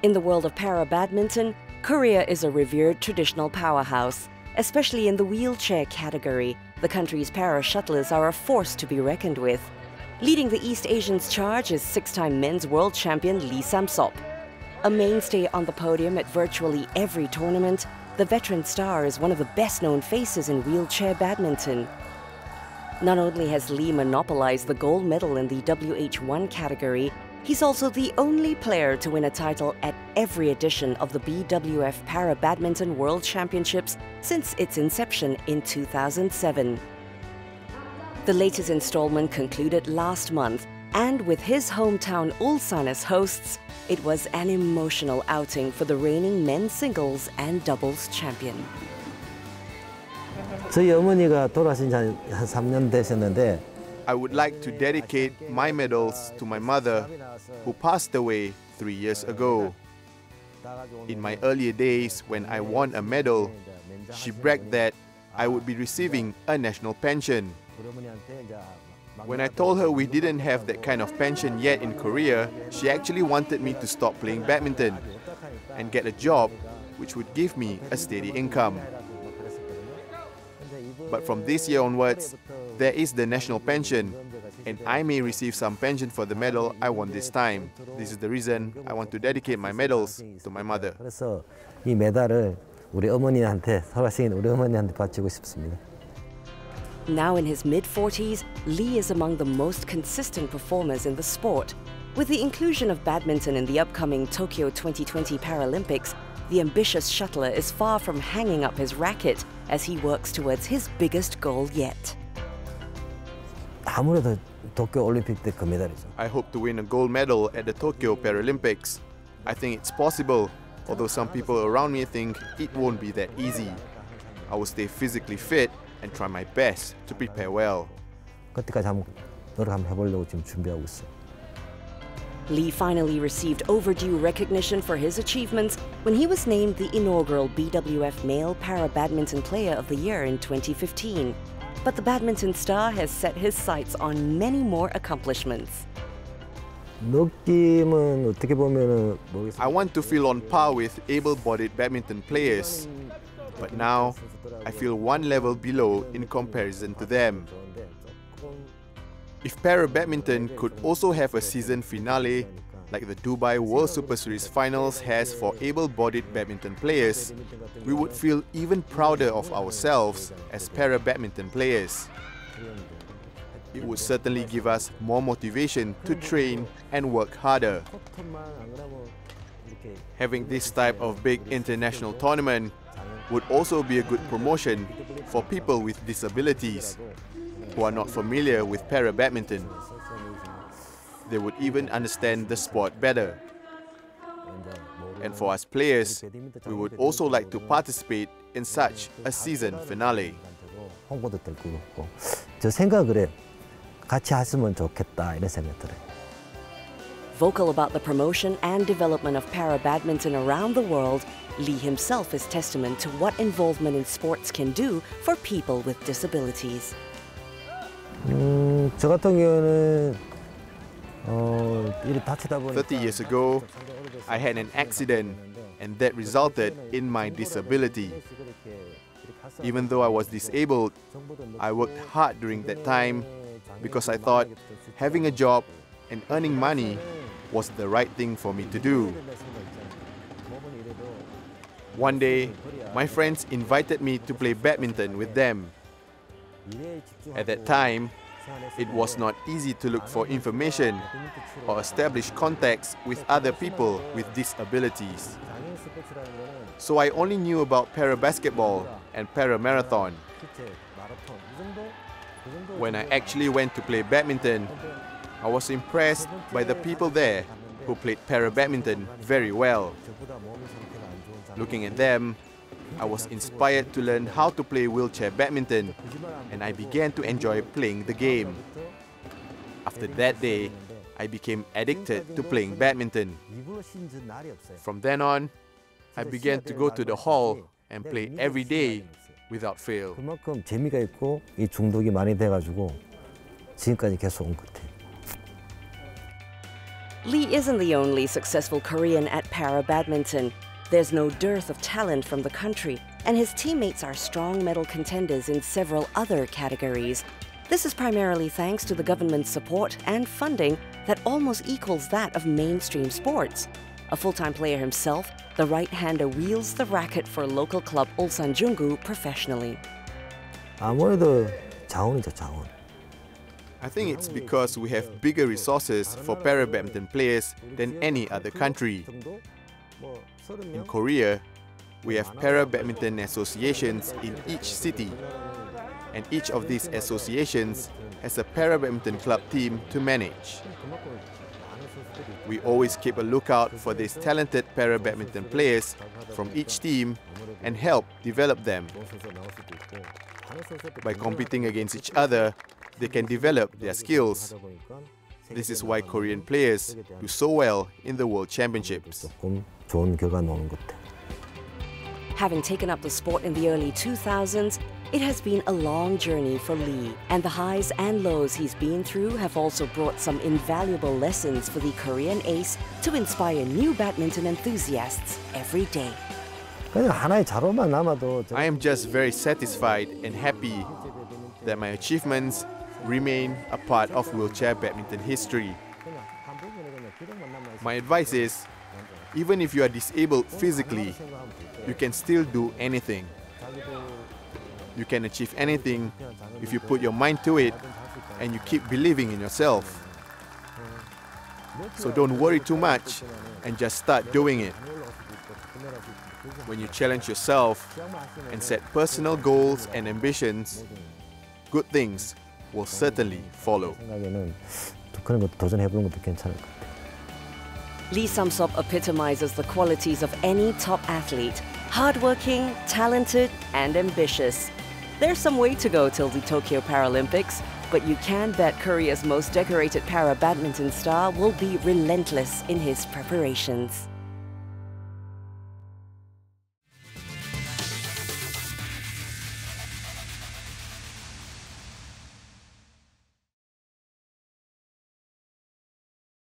In the world of para-badminton, Korea is a revered traditional powerhouse. Especially in the wheelchair category, the country's para-shuttlers are a force to be reckoned with. Leading the East Asians charge is six-time men's world champion Seop. A mainstay on the podium at virtually every tournament, the veteran star is one of the best-known faces in wheelchair badminton. Not only has Lee monopolized the gold medal in the WH1 category, he's also the only player to win a title at every edition of the BWF Badminton World Championships since its inception in 2007. The latest installment concluded last month, and with his hometown Ulsan as hosts, it was an emotional outing for the reigning men's singles and doubles champion. 저희 어머니가 돌아가신 지 한 3년 되셨는데 I would like to dedicate my medals to my mother, who passed away 3 years ago. In my earlier days, when I won a medal, she bragged that I would be receiving a national pension. When I told her we didn't have that kind of pension yet in Korea, she actually wanted me to stop playing badminton and get a job which would give me a steady income. But from this year onwards, there is the national pension, and I may receive some pension for the medal I won this time. This is the reason I want to dedicate my medals to my mother. 그래서 이 메달을 우리 어머니한테, 돌아가신 우리 어머니한테 바치고 싶습니다. Now in his mid-40s, Lee is among the most consistent performers in the sport. With the inclusion of badminton in the upcoming Tokyo 2020 Paralympics, the ambitious shuttler is far from hanging up his racket as he works towards his biggest goal yet. 아무래도 도쿄 올림픽 때 금메달이죠. I hope to win a gold medal at the Tokyo Paralympics. I think it's possible, although some people around me think it won't be that easy. I will stay physically fit and try my best to prepare well. 그때까지 노력 한번 해보려고 지금 준비하고 있어요. Lee finally received overdue recognition for his achievements when he was named the inaugural BWF Male Para-Badminton Player of the Year in 2015. But the badminton star has set his sights on many more accomplishments. 느낌은 어떻게 보면은 모르겠어요. I want to feel on par with able-bodied badminton players, but now I feel one level below in comparison to them. If para-badminton could also have a season finale, like the Dubai World Superseries finals has for able-bodied badminton players, we would feel even prouder of ourselves as para-badminton players. It would certainly give us more motivation to train and work harder. Having this type of big international tournament would also be a good promotion for people with disabilities who are not familiar with para-badminton. They would even understand the sport better. And for us players, we would also like to participate in such a season finale. 홍보도 될 것 같고 저 생각을 해요. 같이 했으면 좋겠다 이런 생각 들어요. Vocal about the promotion and development of para-badminton around the world, Lee himself is testament to what involvement in sports can do for people with disabilities. 저 같은 경우는 일이 다치다 보니까 30 years ago, I had an accident and that resulted in my disability. Even though I was disabled, I worked hard during that time because I thought having a job and earning money was the right thing for me to do. One day, my friends invited me to play badminton with them. At that time, it was not easy to look for information or establish contacts with other people with disabilities. So I only knew about para-basketball and para-marathon. When I actually went to play badminton, I was impressed by the people there who played para-badminton very well. Looking at them, I was inspired to learn how to play wheelchair badminton, and I began to enjoy playing the game. After that day, I became addicted to playing badminton. From then on, I began to go to the hall and play every day without fail. 그만큼 재미가 있고 이 중독이 많이 돼가지고 지금까지 계속 온 것 같아요. Lee isn't the only successful Korean at para-badminton. There's no dearth of talent from the country, and his teammates are strong medal contenders in several other categories. This is primarily thanks to the government's support and funding that almost equals that of mainstream sports. A full-time player himself, the right-hander wields the racket for local club Ulsan Junggu professionally. 아무래도 자원이죠, 자원. I think it's because we have bigger resources for para-badminton players than any other country. In Korea, we have para-badminton associations in each city, and each of these associations has a para-badminton club team to manage. We always keep a lookout for these talented para-badminton players from each team and help develop them. By competing against each other, they can develop their skills. This is why Korean players do so well in the World Championships. Having taken up the sport in the early 2000s, it has been a long journey for Lee, and the highs and lows he's been through have also brought some invaluable lessons for the Korean ace to inspire new badminton enthusiasts every day. I am just very satisfied and happy that my achievements remain a part of wheelchair badminton history. My advice is, even if you are disabled physically, you can still do anything. You can achieve anything if you put your mind to it and you keep believing in yourself. So don't worry too much and just start doing it. When you challenge yourself and set personal goals and ambitions, good things will certainly follow. Lee Seop epitomizes the qualities of any top athlete: hardworking, talented, and ambitious. There's some way to go till the Tokyo Paralympics, but you can bet Korea's most decorated para-badminton star will be relentless in his preparations.